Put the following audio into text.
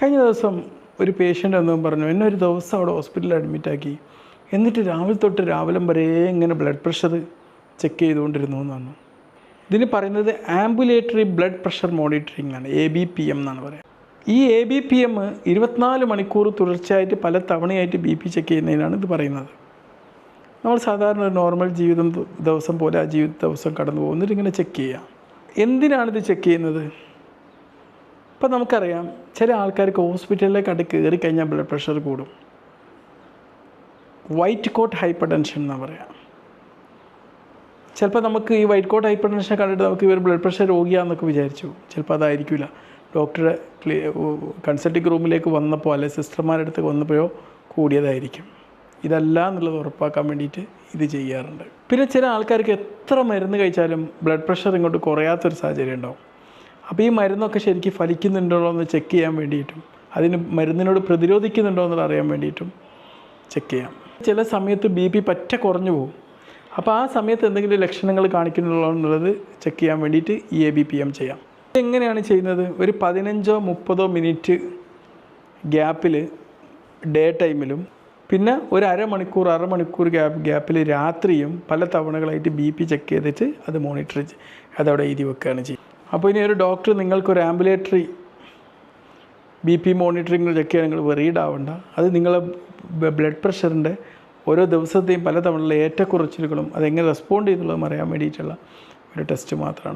കഴിഞ്ഞ ദിവസം ഒരു പേഷ്യൻ്റ് എന്നും പറഞ്ഞു, എന്നെ ഒരു ദിവസം അവിടെ ഹോസ്പിറ്റലിൽ അഡ്മിറ്റാക്കി, എന്നിട്ട് രാവിലെ തൊട്ട് രാവിലെ വരെ ഇങ്ങനെ ബ്ലഡ് പ്രഷർ ചെക്ക് ചെയ്തുകൊണ്ടിരുന്നു എന്ന് പറഞ്ഞു. ഇതിന് പറയുന്നത് ആംബുലേറ്ററി ബ്ലഡ് പ്രഷർ മോണിറ്ററിംഗ് ആണ്, ABPM എന്നാണ് പറയുക. ഈ ABPM 24 മണിക്കൂർ തുടർച്ചയായിട്ട് പല തവണയായിട്ട് BP ചെക്ക് ചെയ്യുന്നതിനാണ് ഇത് പറയുന്നത്. നമ്മൾ സാധാരണ ഒരു നോർമൽ ദിവസം പോലെ ആ ജീവിത ദിവസം കടന്നു പോകുന്നിട്ട് ഇങ്ങനെ ചെക്ക് ചെയ്യാം. എന്തിനാണിത് ചെക്ക് ചെയ്യുന്നത്? ഇപ്പം നമുക്കറിയാം, ചില ആൾക്കാർക്ക് ഹോസ്പിറ്റലിലേക്ക് അടുത്ത് കയറി കഴിഞ്ഞാൽ ബ്ലഡ് പ്രഷർ കൂടും. വൈറ്റ് കോട്ട് ഹൈപ്പർ ടെൻഷൻ എന്നാണ് പറയുക. ചിലപ്പോൾ നമുക്ക് ഈ വൈറ്റ് കോട്ട് ഹൈപ്പർ ടെൻഷൻ കണ്ടിട്ട് നമുക്ക് ഇവർ ബ്ലഡ് പ്രഷർ രോഗിയാണെന്നൊക്കെ വിചാരിച്ചു. ചിലപ്പോൾ അതായിരിക്കില്ല. ഡോക്ടറുടെ കൺസൾട്ടിങ് റൂമിലേക്ക് വന്നപ്പോൾ അല്ലെ സിസ്റ്റർമാരുടെ അടുത്ത് വന്നപ്പോഴോ കൂടിയതായിരിക്കും. ഇതല്ല എന്നുള്ളത് ഉറപ്പാക്കാൻ വേണ്ടിയിട്ട് ഇത് ചെയ്യാറുണ്ട്. പിന്നെ ചില ആൾക്കാർക്ക് എത്ര മരുന്ന് കഴിച്ചാലും ബ്ലഡ് പ്രഷർ ഇങ്ങോട്ട് കുറയാത്തൊരു സാഹചര്യം ഉണ്ടാവും. അപ്പോൾ ഈ മരുന്നൊക്കെ ശരിക്കും ഫലിക്കുന്നുണ്ടോ എന്ന് ചെക്ക് ചെയ്യാൻ വേണ്ടിയിട്ടും അതിന് മരുന്നിനോട് പ്രതിരോധിക്കുന്നുണ്ടോ എന്നുള്ളത് അറിയാൻ വേണ്ടിയിട്ടും ചെക്ക് ചെയ്യാം. ചില സമയത്ത് BP പറ്റ കുറഞ്ഞു പോകും. അപ്പോൾ ആ സമയത്ത് എന്തെങ്കിലും ലക്ഷണങ്ങൾ കാണിക്കുന്നുണ്ടോ എന്നുള്ളത് ചെക്ക് ചെയ്യാൻ വേണ്ടിയിട്ട് ഈ ABPM ചെയ്യാം. എങ്ങനെയാണ് ചെയ്യുന്നത്? ഒരു 15-30 മിനിറ്റ് ഗ്യാപ്പിൽ ഡേ ടൈമിലും പിന്നെ ഒരു അരമണിക്കൂർ ഗ്യാപ്പിൽ രാത്രിയും പല തവണകളായിട്ട് BP ചെക്ക് ചെയ്തിട്ട് അത് മോണിറ്റർ അതവിടെ എഴുതി വെക്കുകയാണ് ചെയ്യുക. അപ്പോൾ ഇനി ഒരു ഡോക്ടർ നിങ്ങൾക്കൊരു ആംബുലേറ്ററി BP മോണിറ്ററിങ് ചെക്ക് ചെയ്യാൻ നിങ്ങൾ വെറീഡ് ആവണ്ട. അത് നിങ്ങളെ ബ്ലഡ് പ്രഷറിൻ്റെ ഓരോ ദിവസത്തെയും പല തവണയുള്ള ഏറ്റക്കുറച്ചിലുകളും അതെങ്ങനെ റെസ്പോണ്ട് ചെയ്യുന്നുള്ളതും അറിയാൻ വേണ്ടിയിട്ടുള്ള ഒരു ടെസ്റ്റ് മാത്രമാണ്.